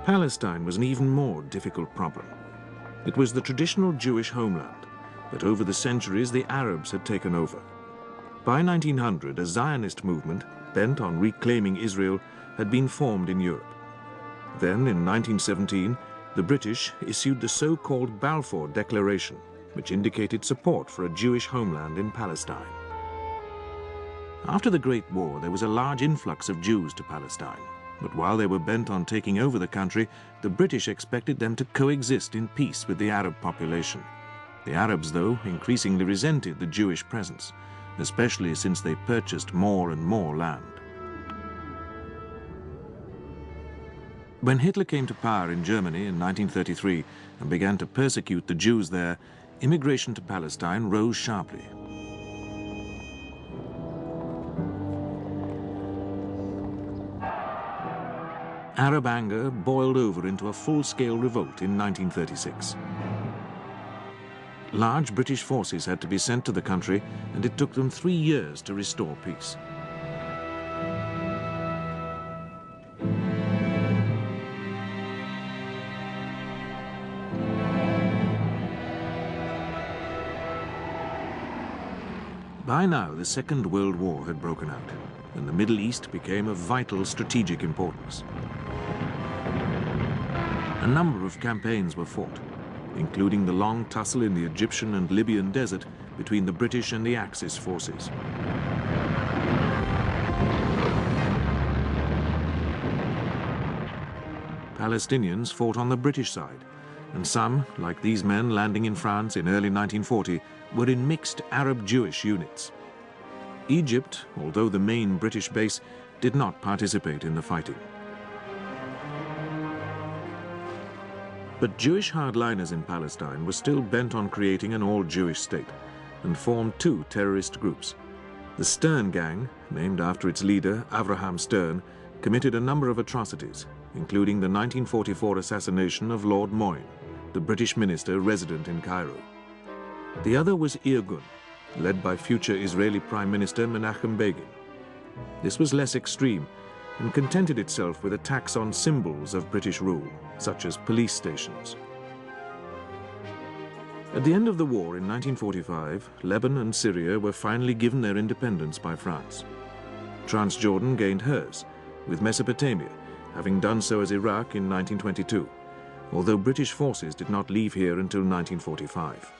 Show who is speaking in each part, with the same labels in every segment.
Speaker 1: Palestine was an even more difficult problem. It was the traditional Jewish homeland, but over the centuries the Arabs had taken over. By 1900, a Zionist movement, bent on reclaiming Israel, had been formed in Europe. Then, in 1917, the British issued the so-called Balfour Declaration, which indicated support for a Jewish homeland in Palestine. After the Great War, there was a large influx of Jews to Palestine, but while they were bent on taking over the country, the British expected them to coexist in peace with the Arab population. The Arabs, though, increasingly resented the Jewish presence, especially since they purchased more and more land. When Hitler came to power in Germany in 1933 and began to persecute the Jews there, immigration to Palestine rose sharply. Arab anger boiled over into a full-scale revolt in 1936. Large British forces had to be sent to the country, and it took them 3 years to restore peace. By now, the Second World War had broken out, and the Middle East became of vital strategic importance. A number of campaigns were fought, including the long tussle in the Egyptian and Libyan desert between the British and the Axis forces. Palestinians fought on the British side, and some, like these men landing in France in early 1940, were in mixed Arab-Jewish units. Egypt, although the main British base, did not participate in the fighting. But Jewish hardliners in Palestine were still bent on creating an all-Jewish state and formed two terrorist groups. The Stern Gang, named after its leader, Avraham Stern, committed a number of atrocities, including the 1944 assassination of Lord Moyne, the British minister resident in Cairo. The other was Irgun, led by future Israeli Prime Minister Menachem Begin. This was less extreme and contented itself with attacks on symbols of British rule, such as police stations. At the end of the war in 1945, Lebanon and Syria were finally given their independence by France. Transjordan gained hers, with Mesopotamia having done so as Iraq in 1922, although British forces did not leave here until 1945.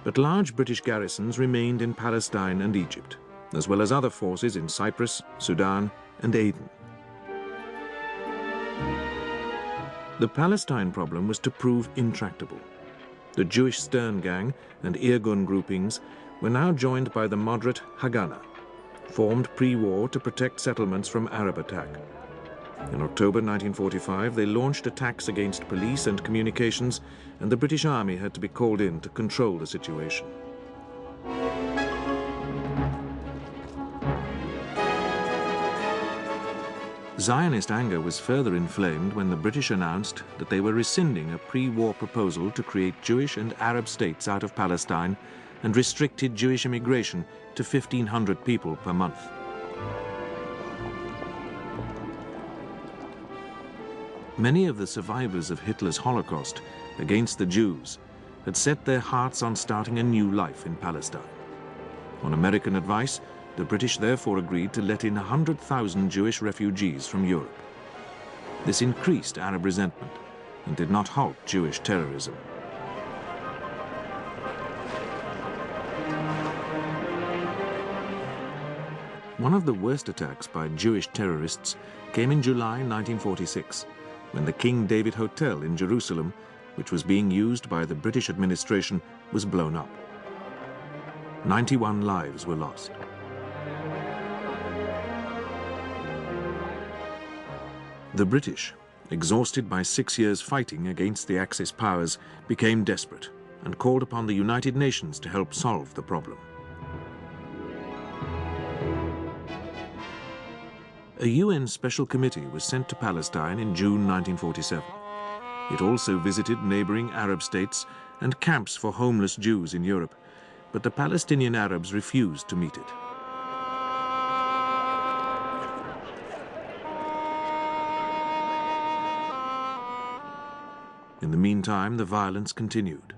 Speaker 1: But large British garrisons remained in Palestine and Egypt, as well as other forces in Cyprus, Sudan, and Aden. The Palestine problem was to prove intractable. The Jewish Stern Gang and Irgun groupings were now joined by the moderate Haganah, formed pre-war to protect settlements from Arab attack. In October 1945, they launched attacks against police and communications, and the British Army had to be called in to control the situation. Zionist anger was further inflamed when the British announced that they were rescinding a pre-war proposal to create Jewish and Arab states out of Palestine and restricted Jewish immigration to 1,500 people per month. Many of the survivors of Hitler's Holocaust against the Jews had set their hearts on starting a new life in Palestine. On American advice, the British therefore agreed to let in 100,000 Jewish refugees from Europe. This increased Arab resentment and did not halt Jewish terrorism. One of the worst attacks by Jewish terrorists came in July 1946, when the King David Hotel in Jerusalem, which was being used by the British administration, was blown up. 91 lives were lost. The British, exhausted by 6 years fighting against the Axis powers, became desperate and called upon the United Nations to help solve the problem. A UN Special Committee was sent to Palestine in June 1947. It also visited neighboring Arab states and camps for homeless Jews in Europe, but the Palestinian Arabs refused to meet it. In the meantime, the violence continued.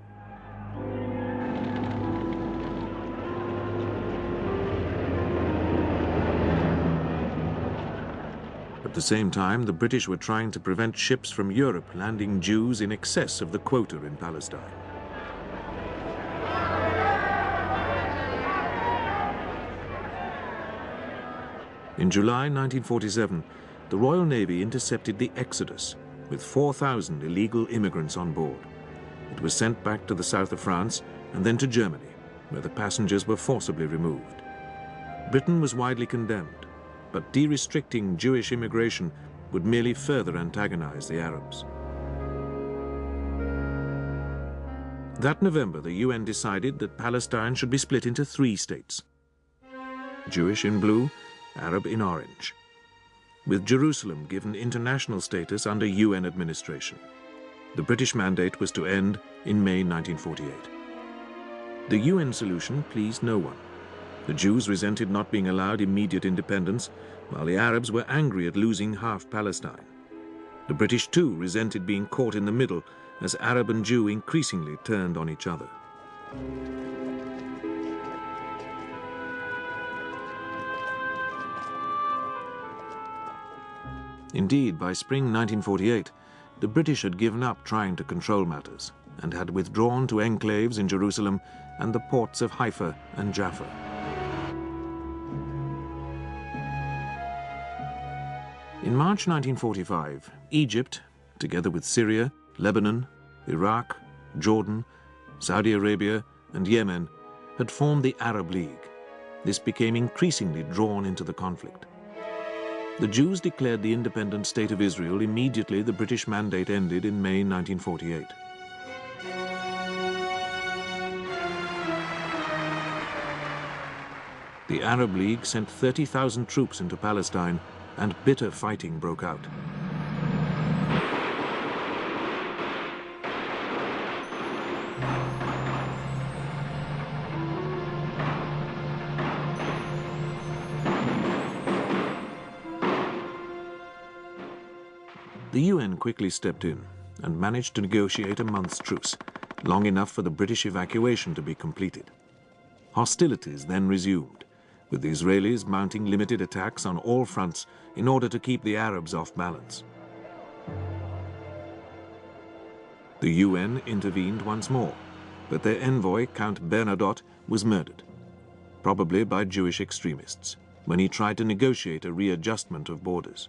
Speaker 1: At the same time, the British were trying to prevent ships from Europe landing Jews in excess of the quota in Palestine. In July 1947, the Royal Navy intercepted the Exodus with 4,000 illegal immigrants on board. It was sent back to the south of France and then to Germany, where the passengers were forcibly removed. Britain was widely condemned, but de-restricting Jewish immigration would merely further antagonize the Arabs. That November, the UN decided that Palestine should be split into 3 states: Jewish in blue, Arab in orange, with Jerusalem given international status under UN administration. The British mandate was to end in May 1948. The UN solution pleased no one. The Jews resented not being allowed immediate independence, while the Arabs were angry at losing half Palestine. The British too resented being caught in the middle, as Arab and Jew increasingly turned on each other. Indeed, by spring 1948, the British had given up trying to control matters and had withdrawn to enclaves in Jerusalem and the ports of Haifa and Jaffa. In March 1945, Egypt, together with Syria, Lebanon, Iraq, Jordan, Saudi Arabia, and Yemen, had formed the Arab League. This became increasingly drawn into the conflict. The Jews declared the independent state of Israel immediately the British mandate ended in May 1948. The Arab League sent 30,000 troops into Palestine, and bitter fighting broke out. The UN quickly stepped in and managed to negotiate a month's truce, long enough for the British evacuation to be completed. Hostilities then resumed, with the Israelis mounting limited attacks on all fronts in order to keep the Arabs off balance. The UN intervened once more, but their envoy, Count Bernadotte, was murdered, probably by Jewish extremists, when he tried to negotiate a readjustment of borders.